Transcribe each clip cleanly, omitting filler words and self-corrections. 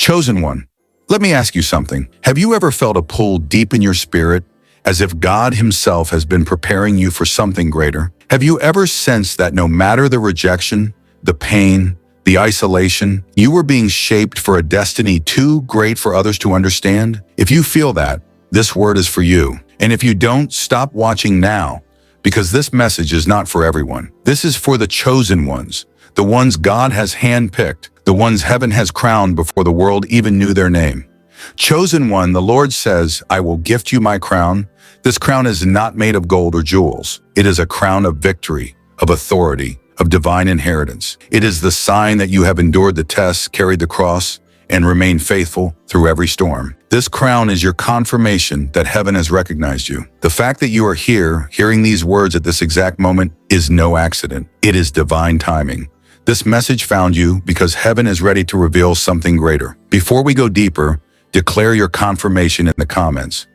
Chosen one, let me ask you something. Have you ever felt a pull deep in your spirit, as if God himself has been preparing you for something greater? Have you ever sensed that no matter the rejection, the pain, the isolation, you were being shaped for a destiny too great for others to understand? If you feel that, this word is for you. And if you don't, stop watching now, because this message is not for everyone. This is for the chosen ones, the ones God has handpicked, the ones heaven has crowned before the world even knew their name. Chosen one, the Lord says, I will gift you my crown. This crown is not made of gold or jewels. It is a crown of victory, of authority, of divine inheritance. It is the sign that you have endured the tests, carried the cross, and remained faithful through every storm. This crown is your confirmation that heaven has recognized you. The fact that you are here, hearing these words at this exact moment, is no accident. It is divine timing. This message found you because heaven is ready to reveal something greater. Before we go deeper, declare your confirmation in the comments.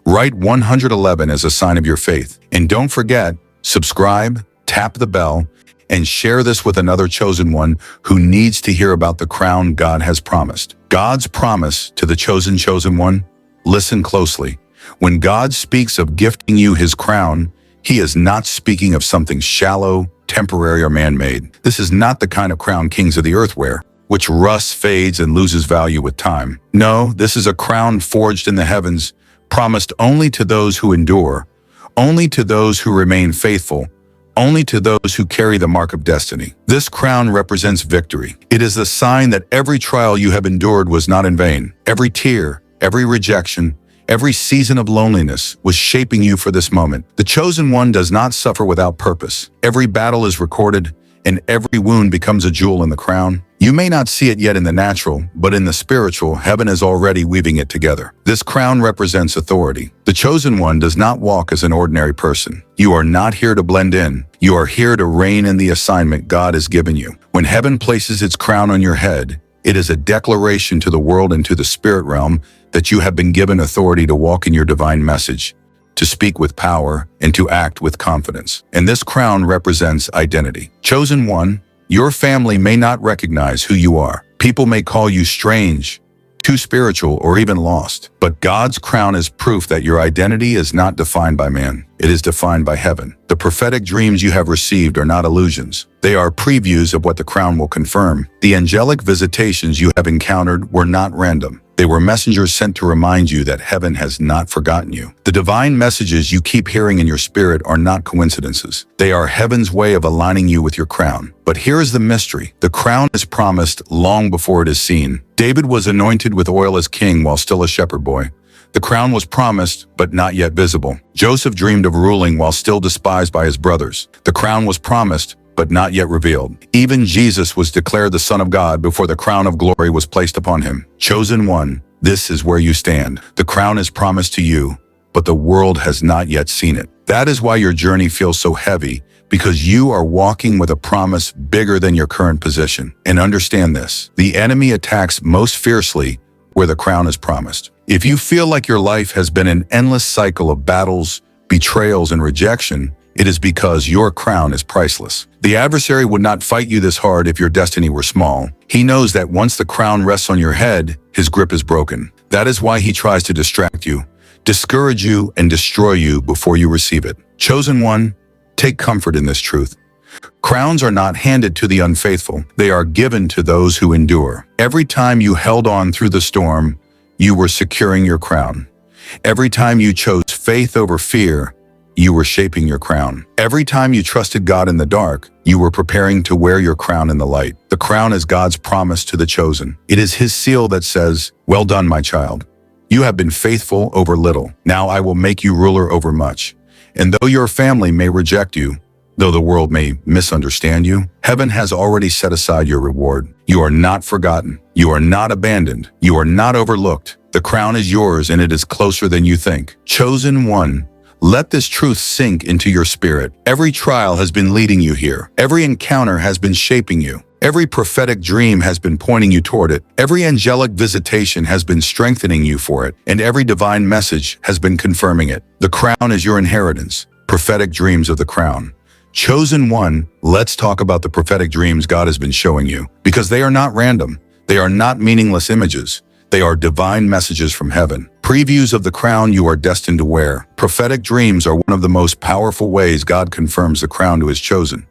Write 111 as a sign of your faith. And don't forget, subscribe, tap the bell, and share this with another chosen one who needs to hear about the crown God has promised. God's promise to the chosen one, listen closely. When God speaks of gifting you his crown, he is not speaking of something shallow, temporary, or man-made. This is not the kind of crown kings of the earth wear, which rusts, fades, and loses value with time. No, this is a crown forged in the heavens, promised only to those who endure, only to those who remain faithful, only to those who carry the mark of destiny. This crown represents victory. It is the sign that every trial you have endured was not in vain. Every tear, every rejection, every season of loneliness was shaping you for this moment. The chosen one does not suffer without purpose. Every battle is recorded, and every wound becomes a jewel in the crown. You may not see it yet in the natural, but in the spiritual, heaven is already weaving it together. This crown represents authority. The chosen one does not walk as an ordinary person. You are not here to blend in. You are here to reign in the assignment God has given you. When heaven places its crown on your head, it is a declaration to the world and to the spirit realm that you have been given authority to walk in your divine message, to speak with power, and to act with confidence. And this crown represents identity. Chosen one, your family may not recognize who you are. People may call you strange, too spiritual, or even lost. But God's crown is proof that your identity is not defined by man. It is defined by heaven. The prophetic dreams you have received are not illusions. They are previews of what the crown will confirm. The angelic visitations you have encountered were not random. They were messengers sent to remind you that heaven has not forgotten you. The divine messages you keep hearing in your spirit are not coincidences. They are heaven's way of aligning you with your crown. But here is the mystery. The crown is promised long before it is seen. David was anointed with oil as king while still a shepherd boy. The crown was promised, but not yet visible. Joseph dreamed of ruling while still despised by his brothers. The crown was promised, but not yet revealed. Even Jesus was declared the Son of God before the crown of glory was placed upon him. Chosen one, this is where you stand. The crown is promised to you, but the world has not yet seen it. That is why your journey feels so heavy, because you are walking with a promise bigger than your current position. And understand this, the enemy attacks most fiercely where the crown is promised. If you feel like your life has been an endless cycle of battles, betrayals, and rejection, it is because your crown is priceless. The adversary would not fight you this hard if your destiny were small. He knows that once the crown rests on your head, his grip is broken. That is why he tries to distract you, discourage you, and destroy you before you receive it. Chosen one, take comfort in this truth. Crowns are not handed to the unfaithful. They are given to those who endure. Every time you held on through the storm, you were securing your crown. Every time you chose faith over fear, you were shaping your crown. Every time you trusted God in the dark, you were preparing to wear your crown in the light. The crown is God's promise to the chosen. It is his seal that says, "Well done, my child. You have been faithful over little. Now I will make you ruler over much." And though your family may reject you, though the world may misunderstand you, heaven has already set aside your reward. You are not forgotten. You are not abandoned. You are not overlooked. The crown is yours, and it is closer than you think. Chosen one, let this truth sink into your spirit. Every trial has been leading you here. Every encounter has been shaping you. Every prophetic dream has been pointing you toward it. Every angelic visitation has been strengthening you for it. And every divine message has been confirming it. The crown is your inheritance. Prophetic dreams of the crown. Chosen one, let's talk about the prophetic dreams God has been showing you. Because they are not random. They are not meaningless images. They are divine messages from heaven. Previews of the crown you are destined to wear. Prophetic dreams are one of the most powerful ways God confirms the crown to his chosen.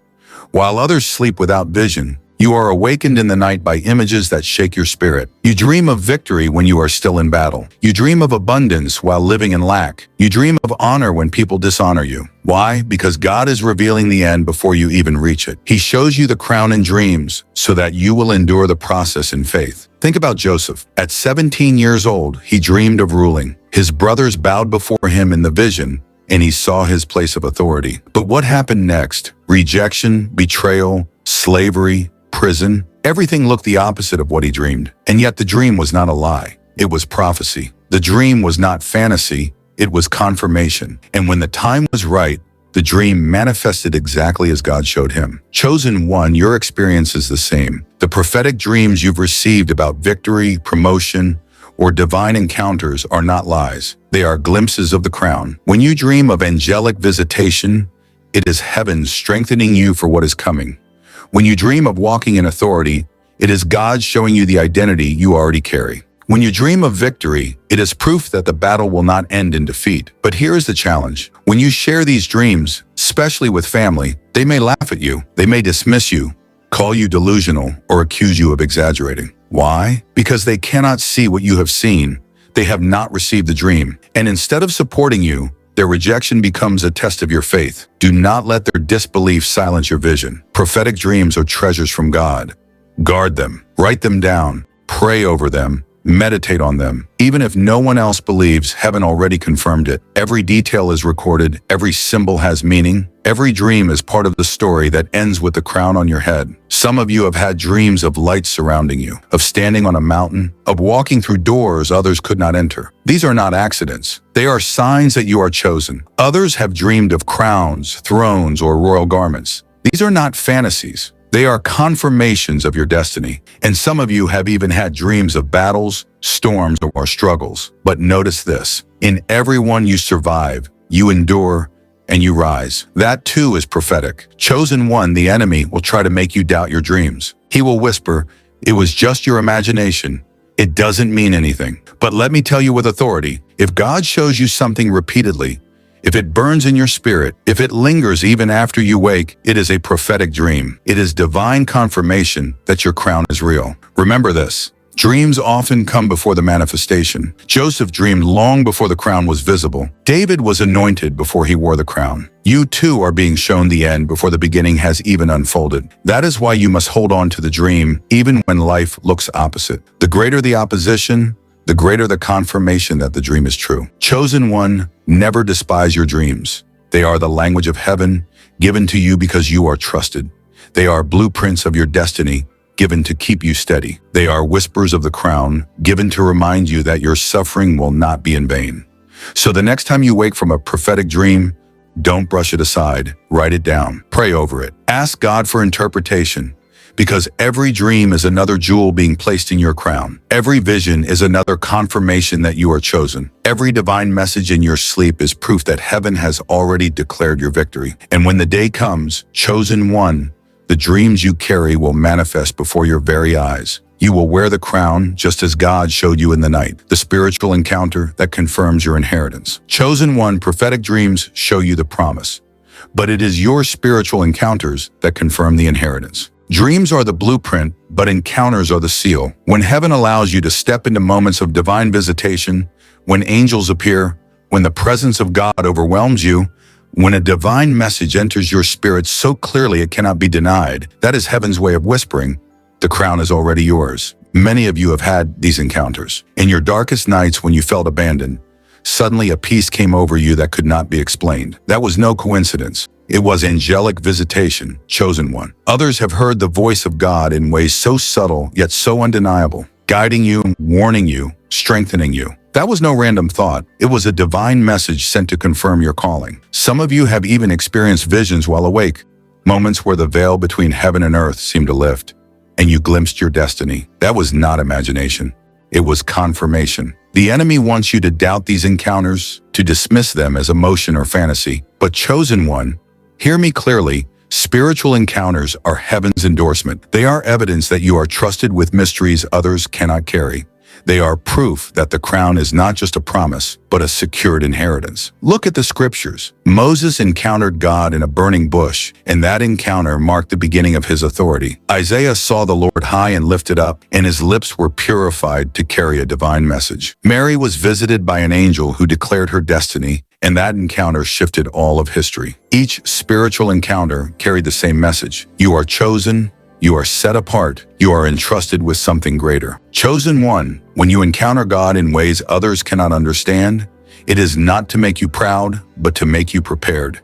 While others sleep without vision, you are awakened in the night by images that shake your spirit. You dream of victory when you are still in battle. You dream of abundance while living in lack. You dream of honor when people dishonor you. Why? Because God is revealing the end before you even reach it. He shows you the crown in dreams so that you will endure the process in faith. Think about Joseph. At 17 years old, he dreamed of ruling. His brothers bowed before him in the vision, and he saw his place of authority. But what happened next? Rejection, betrayal, slavery, prison. Everything looked the opposite of what he dreamed. And yet the dream was not a lie. It was prophecy. The dream was not fantasy. It was confirmation. And when the time was right, the dream manifested exactly as God showed him. Chosen one, your experience is the same. The prophetic dreams you've received about victory, promotion, or divine encounters are not lies. They are glimpses of the crown. When you dream of angelic visitation, it is heaven strengthening you for what is coming. When you dream of walking in authority, it is God showing you the identity you already carry. When you dream of victory, it is proof that the battle will not end in defeat. But here is the challenge. When you share these dreams, especially with family, they may laugh at you, they may dismiss you, call you delusional, or accuse you of exaggerating. Why? Because they cannot see what you have seen. They have not received the dream. And instead of supporting you, their rejection becomes a test of your faith. Do not let their disbelief silence your vision. Prophetic dreams are treasures from God. Guard them, write them down, pray over them, meditate on them. Even if no one else believes, heaven already confirmed it. Every detail is recorded, every symbol has meaning. Every dream is part of the story that ends with the crown on your head. Some of you have had dreams of light surrounding you, of standing on a mountain, of walking through doors others could not enter. These are not accidents. They are signs that you are chosen. Others have dreamed of crowns, thrones, or royal garments. These are not fantasies. They are confirmations of your destiny. And some of you have even had dreams of battles, storms, or struggles. But notice this. In every one you survive, you endure, and you rise. That too is prophetic. Chosen one, the enemy, will try to make you doubt your dreams. He will whisper, "It was just your imagination. It doesn't mean anything." But let me tell you with authority, if God shows you something repeatedly, if it burns in your spirit, if it lingers even after you wake, it is a prophetic dream. It is divine confirmation that your crown is real. Remember this. Dreams often come before the manifestation. Joseph dreamed long before the crown was visible. David was anointed before he wore the crown. You too are being shown the end before the beginning has even unfolded. That is why you must hold on to the dream even when life looks opposite. The greater the opposition, the greater the confirmation that the dream is true. Chosen one, never despise your dreams. They are the language of heaven, given to you because you are trusted. They are blueprints of your destiny, given to keep you steady. They are whispers of the crown, given to remind you that your suffering will not be in vain. So the next time you wake from a prophetic dream, don't brush it aside. Write it down. Pray over it. Ask God for interpretation, because every dream is another jewel being placed in your crown. Every vision is another confirmation that you are chosen. Every divine message in your sleep is proof that heaven has already declared your victory. And when the day comes, chosen one, the dreams you carry will manifest before your very eyes. You will wear the crown just as God showed you in the night, the spiritual encounter that confirms your inheritance. Chosen one, prophetic dreams show you the promise, but it is your spiritual encounters that confirm the inheritance. Dreams are the blueprint, but encounters are the seal. When heaven allows you to step into moments of divine visitation, when angels appear, when the presence of God overwhelms you, when a divine message enters your spirit so clearly it cannot be denied, that is heaven's way of whispering, the crown is already yours. Many of you have had these encounters. In your darkest nights when you felt abandoned, suddenly a peace came over you that could not be explained. That was no coincidence. It was angelic visitation, chosen one. Others have heard the voice of God in ways so subtle yet so undeniable, guiding you, warning you, strengthening you. That was no random thought. It was a divine message sent to confirm your calling. Some of you have even experienced visions while awake, moments where the veil between heaven and earth seemed to lift, and you glimpsed your destiny. That was not imagination. It was confirmation. The enemy wants you to doubt these encounters, to dismiss them as emotion or fantasy. But chosen one, hear me clearly, Spiritual encounters are heaven's endorsement. They are evidence that you are trusted with mysteries others cannot carry. They are proof that the crown is not just a promise, but a secured inheritance. Look at the scriptures. Moses encountered God in a burning bush, and that encounter marked the beginning of his authority. Isaiah saw the Lord high and lifted up, and his lips were purified to carry a divine message. Mary was visited by an angel who declared her destiny, and that encounter shifted all of history. Each spiritual encounter carried the same message. You are chosen. You are set apart. You are entrusted with something greater. Chosen one, when you encounter God in ways others cannot understand, it is not to make you proud, but to make you prepared.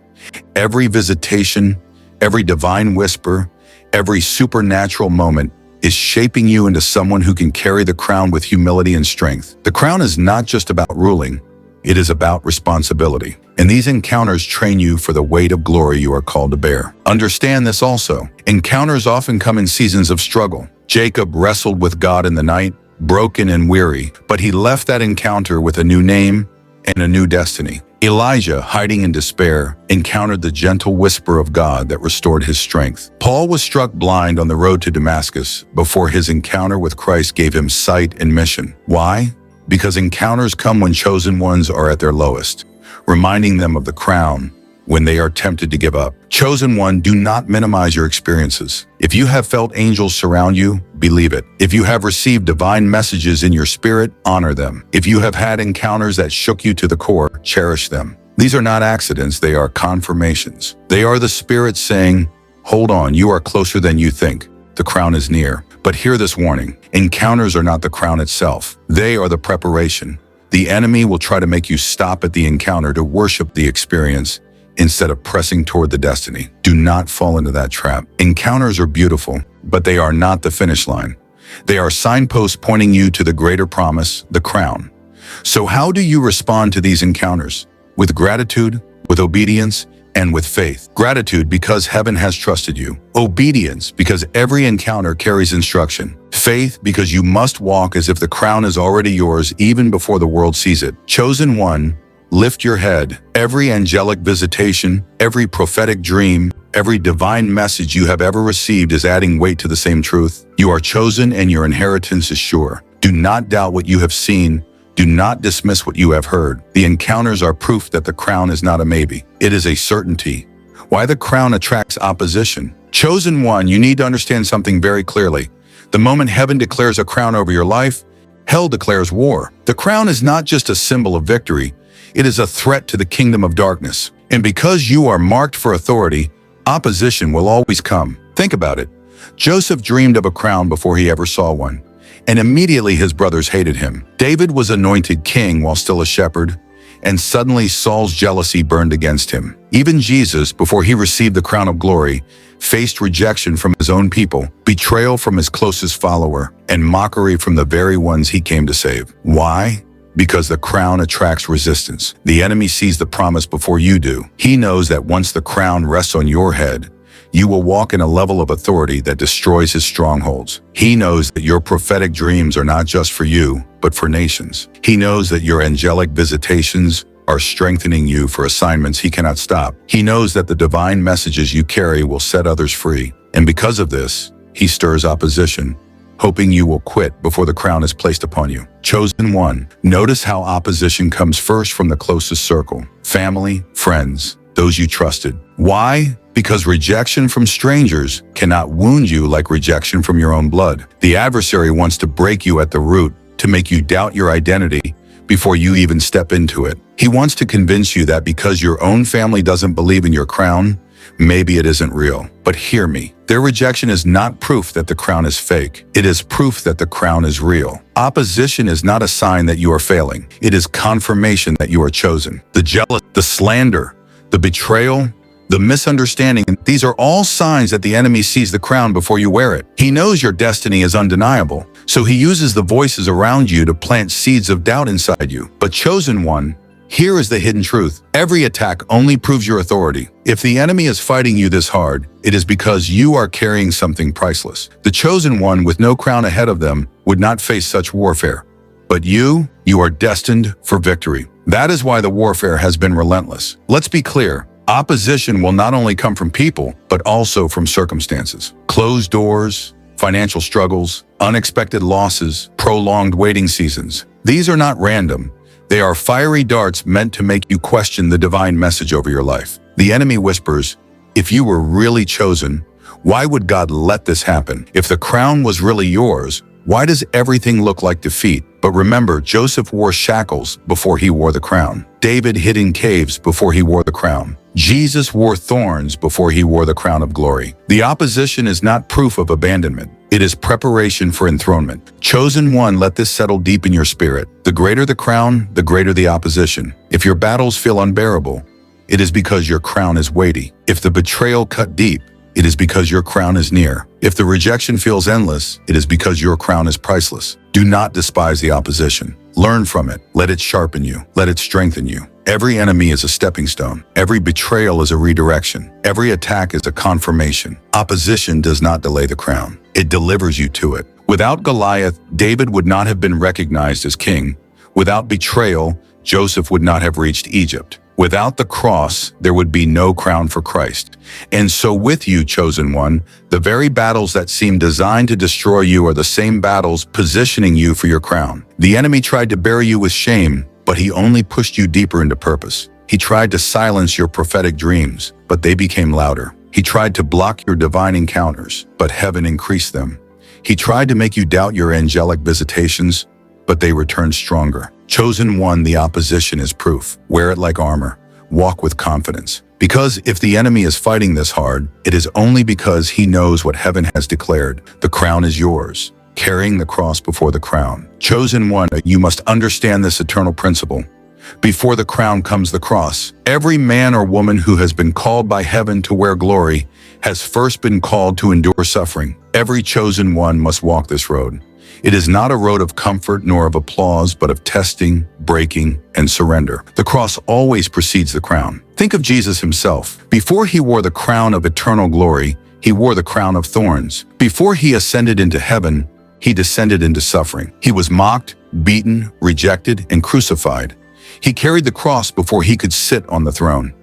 Every visitation, every divine whisper, every supernatural moment is shaping you into someone who can carry the crown with humility and strength. The crown is not just about ruling. It is about responsibility. And these encounters train you for the weight of glory you are called to bear. Understand this also. Encounters often come in seasons of struggle. Jacob wrestled with God in the night, broken and weary, but he left that encounter with a new name and a new destiny. Elijah, hiding in despair, encountered the gentle whisper of God that restored his strength. Paul was struck blind on the road to Damascus before his encounter with Christ gave him sight and mission. Why? Because encounters come when chosen ones are at their lowest, reminding them of the crown when they are tempted to give up. Chosen one, do not minimize your experiences. If you have felt angels surround you, believe it. If you have received divine messages in your spirit, honor them. If you have had encounters that shook you to the core, cherish them. These are not accidents, they are confirmations. They are the Spirit saying, hold on, you are closer than you think. The crown is near. But hear this warning. Encounters are not the crown itself. They are the preparation. The enemy will try to make you stop at the encounter to worship the experience instead of pressing toward the destiny. Do not fall into that trap. Encounters are beautiful, but they are not the finish line. They are signposts pointing you to the greater promise, the crown. So how do you respond to these encounters? With gratitude, with obedience, and with faith. Gratitude because heaven has trusted you. Obedience because every encounter carries instruction. Faith because you must walk as if the crown is already yours even before the world sees it. Chosen one, lift your head. Every angelic visitation, every prophetic dream, every divine message you have ever received is adding weight to the same truth. You are chosen and your inheritance is sure. Do not doubt what you have seen. Do not dismiss what you have heard. The encounters are proof that the crown is not a maybe. It is a certainty. Why the crown attracts opposition? Chosen one, you need to understand something very clearly. The moment heaven declares a crown over your life, hell declares war. The crown is not just a symbol of victory. It is a threat to the kingdom of darkness. And because you are marked for authority, opposition will always come. Think about it. Joseph dreamed of a crown before he ever saw one. And immediately his brothers hated him. David was anointed king while still a shepherd, and suddenly Saul's jealousy burned against him. Even Jesus, before he received the crown of glory, faced rejection from his own people, betrayal from his closest follower, and mockery from the very ones he came to save. Why? Because the crown attracts resistance. The enemy sees the promise before you do. He knows that once the crown rests on your head, you will walk in a level of authority that destroys his strongholds. He knows that your prophetic dreams are not just for you, but for nations. He knows that your angelic visitations are strengthening you for assignments he cannot stop. He knows that the divine messages you carry will set others free. And because of this, he stirs opposition, hoping you will quit before the crown is placed upon you. Chosen one, notice how opposition comes first from the closest circle. Family, friends, those you trusted. Why? Because rejection from strangers cannot wound you like rejection from your own blood. The adversary wants to break you at the root to make you doubt your identity before you even step into it. He wants to convince you that because your own family doesn't believe in your crown, maybe it isn't real. But hear me, their rejection is not proof that the crown is fake. It is proof that the crown is real. Opposition is not a sign that you are failing. It is confirmation that you are chosen. The jealous, the slander, the betrayal, the misunderstanding, these are all signs that the enemy sees the crown before you wear it. He knows your destiny is undeniable, so he uses the voices around you to plant seeds of doubt inside you. But chosen one, here is the hidden truth. Every attack only proves your authority. If the enemy is fighting you this hard, it is because you are carrying something priceless. The chosen one with no crown ahead of them would not face such warfare. But you are destined for victory. That is why the warfare has been relentless. Let's be clear. Opposition will not only come from people, but also from circumstances. Closed doors, financial struggles, unexpected losses, prolonged waiting seasons. These are not random. They are fiery darts meant to make you question the divine message over your life. The enemy whispers, if you were really chosen, why would God let this happen? If the crown was really yours, why does everything look like defeat? But remember, Joseph wore shackles before he wore the crown. David hid in caves before he wore the crown. Jesus wore thorns before he wore the crown of glory. The opposition is not proof of abandonment. It is preparation for enthronement. Chosen one, let this settle deep in your spirit. The greater the crown, the greater the opposition. If your battles feel unbearable, it is because your crown is weighty. If the betrayal cut deep, it is because your crown is near. If the rejection feels endless, it is because your crown is priceless. Do not despise the opposition. Learn from it. Let it sharpen you. Let it strengthen you. Every enemy is a stepping stone. Every betrayal is a redirection. Every attack is a confirmation. Opposition does not delay the crown. It delivers you to it. Without Goliath, David would not have been recognized as king. Without betrayal, Joseph would not have reached Egypt. Without the cross, there would be no crown for Christ. And so with you, chosen one, the very battles that seem designed to destroy you are the same battles positioning you for your crown. The enemy tried to bury you with shame, but he only pushed you deeper into purpose. He tried to silence your prophetic dreams, but they became louder. He tried to block your divine encounters, but heaven increased them. He tried to make you doubt your angelic visitations, but they returned stronger. Chosen one, the opposition is proof. Wear it like armor. Walk with confidence. Because if the enemy is fighting this hard, it is only because he knows what heaven has declared. The crown is yours. Carrying the cross before the crown. Chosen one, you must understand this eternal principle. Before the crown comes the cross. Every man or woman who has been called by heaven to wear glory has first been called to endure suffering. Every chosen one must walk this road. It is not a road of comfort nor of applause, but of testing, breaking, and surrender. The cross always precedes the crown. Think of Jesus himself. Before he wore the crown of eternal glory, he wore the crown of thorns. Before he ascended into heaven, he descended into suffering. He was mocked, beaten, rejected, and crucified. He carried the cross before he could sit on the throne.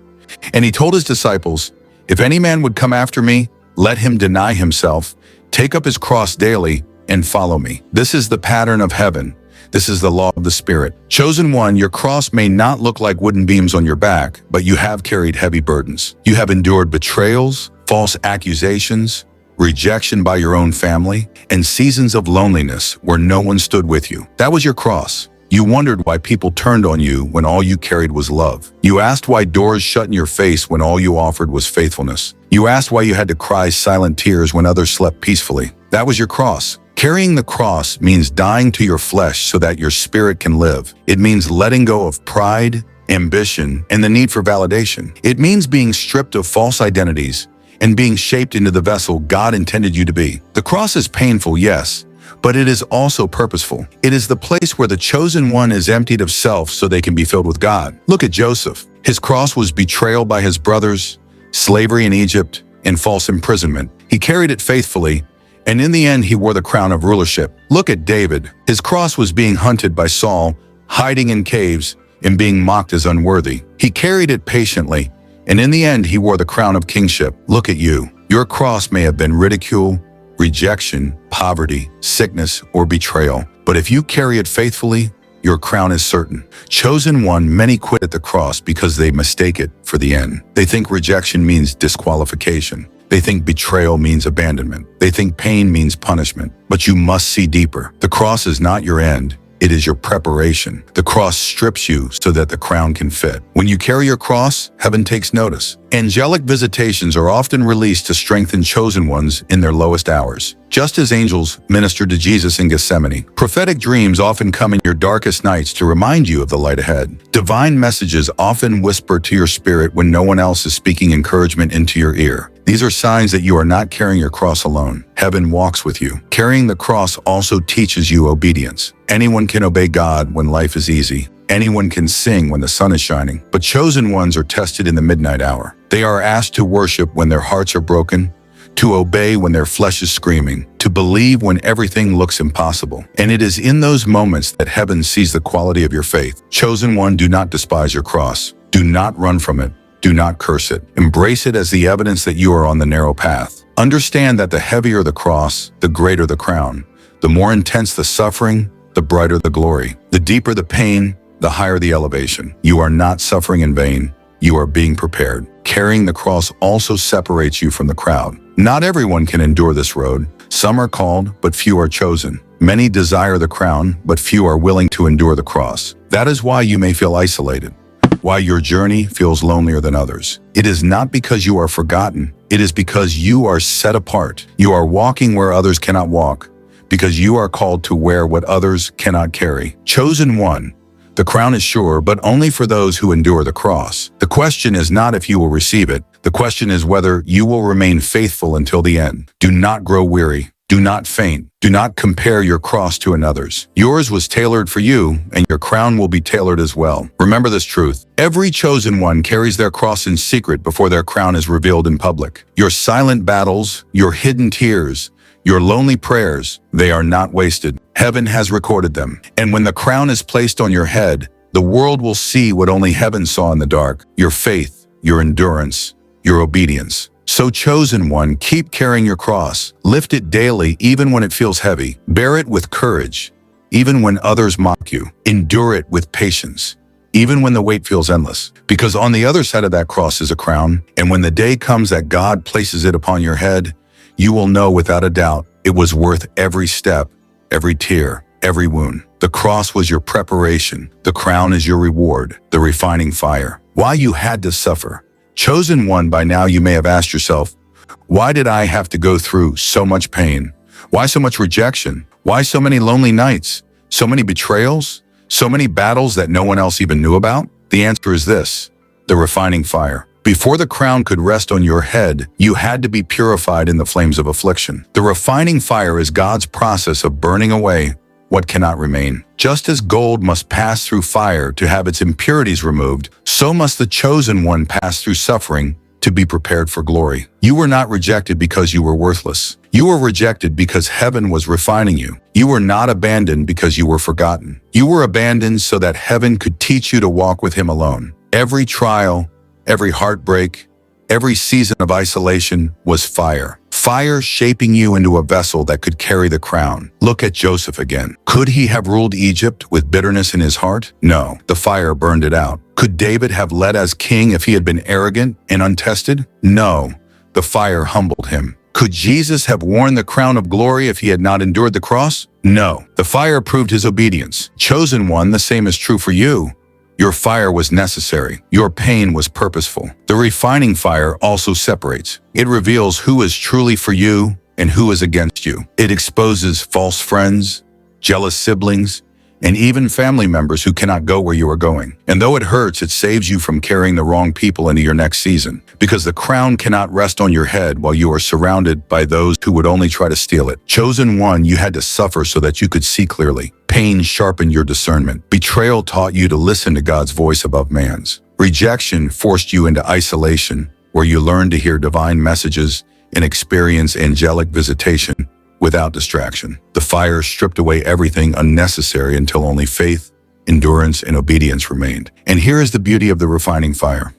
And he told his disciples, if any man would come after me, let him deny himself, take up his cross daily, and follow me. This is the pattern of heaven. This is the law of the Spirit. Chosen one, your cross may not look like wooden beams on your back, but you have carried heavy burdens. You have endured betrayals, false accusations, rejection by your own family, and seasons of loneliness where no one stood with you. That was your cross. You wondered why people turned on you when all you carried was love. You asked why doors shut in your face when all you offered was faithfulness. You asked why you had to cry silent tears when others slept peacefully. That was your cross. Carrying the cross means dying to your flesh so that your spirit can live. It means letting go of pride, ambition, and the need for validation. It means being stripped of false identities and being shaped into the vessel God intended you to be. The cross is painful, yes, but it is also purposeful. It is the place where the chosen one is emptied of self so they can be filled with God. Look at Joseph. His cross was betrayal by his brothers, slavery in Egypt, and false imprisonment. He carried it faithfully, and in the end, he wore the crown of rulership. Look at David. His cross was being hunted by Saul, hiding in caves, and being mocked as unworthy. He carried it patiently, and in the end, he wore the crown of kingship. Look at you. Your cross may have been ridicule, rejection, poverty, sickness, or betrayal. But if you carry it faithfully, your crown is certain. Chosen one, many quit at the cross because they mistake it for the end. They think rejection means disqualification. They think betrayal means abandonment. They think pain means punishment. But you must see deeper. The cross is not your end. It is your preparation. The cross strips you so that the crown can fit. When you carry your cross, heaven takes notice. Angelic visitations are often released to strengthen chosen ones in their lowest hours. Just as angels ministered to Jesus in Gethsemane, prophetic dreams often come in your darkest nights to remind you of the light ahead. Divine messages often whisper to your spirit when no one else is speaking encouragement into your ear. These are signs that you are not carrying your cross alone. Heaven walks with you. Carrying the cross also teaches you obedience. Anyone can obey God when life is easy. Anyone can sing when the sun is shining. But chosen ones are tested in the midnight hour. They are asked to worship when their hearts are broken, to obey when their flesh is screaming, to believe when everything looks impossible. And it is in those moments that heaven sees the quality of your faith. Chosen one, do not despise your cross. Do not run from it. Do not curse it. Embrace it as the evidence that you are on the narrow path. Understand that the heavier the cross, the greater the crown. The more intense the suffering, the brighter the glory. The deeper the pain, the higher the elevation. You are not suffering in vain. You are being prepared. Carrying the cross also separates you from the crowd. Not everyone can endure this road. Some are called, but few are chosen. Many desire the crown, but few are willing to endure the cross. That is why you may feel isolated, why your journey feels lonelier than others. It is not because you are forgotten. It is because you are set apart. You are walking where others cannot walk, because you are called to wear what others cannot carry. Chosen one. The crown is sure, but only for those who endure the cross. The question is not if you will receive it. The question is whether you will remain faithful until the end. Do not grow weary. Do not faint. Do not compare your cross to another's. Yours was tailored for you, and your crown will be tailored as well. Remember this truth. Every chosen one carries their cross in secret before their crown is revealed in public. Your silent battles, your hidden tears, your lonely prayers, they are not wasted. Heaven has recorded them. And when the crown is placed on your head, the world will see what only heaven saw in the dark: your faith, your endurance, your obedience. So, chosen one, keep carrying your cross. Lift it daily, even when it feels heavy. Bear it with courage, even when others mock you. Endure it with patience, even when the weight feels endless. Because on the other side of that cross is a crown, and when the day comes that God places it upon your head, you will know without a doubt it was worth every step, every tear, every wound. The cross was your preparation. The crown is your reward, the refining fire. Why you had to suffer. Chosen one, by now you may have asked yourself, why did I have to go through so much pain? Why so much rejection? Why so many lonely nights? So many betrayals? So many battles that no one else even knew about? The answer is this: the refining fire. Before the crown could rest on your head, you had to be purified in the flames of affliction. The refining fire is God's process of burning away what cannot remain. Just as gold must pass through fire to have its impurities removed, so must the chosen one pass through suffering to be prepared for glory. You were not rejected because you were worthless. You were rejected because heaven was refining you. You were not abandoned because you were forgotten. You were abandoned so that heaven could teach you to walk with him alone. Every trial, every heartbreak, every season of isolation was fire. Fire shaping you into a vessel that could carry the crown. Look at Joseph again. Could he have ruled Egypt with bitterness in his heart? No, the fire burned it out. Could David have led as king if he had been arrogant and untested? No, the fire humbled him. Could Jesus have worn the crown of glory if he had not endured the cross? No, the fire proved his obedience. Chosen one, the same is true for you. Your fire was necessary. Your pain was purposeful. The refining fire also separates. It reveals who is truly for you and who is against you. It exposes false friends, jealous siblings, and even family members who cannot go where you are going. And though it hurts, it saves you from carrying the wrong people into your next season. Because the crown cannot rest on your head while you are surrounded by those who would only try to steal it. Chosen one, you had to suffer so that you could see clearly. Pain sharpened your discernment. Betrayal taught you to listen to God's voice above man's. Rejection forced you into isolation, where you learned to hear divine messages and experience angelic visitation without distraction. The fire stripped away everything unnecessary until only faith, endurance, and obedience remained. And here is the beauty of the refining fire.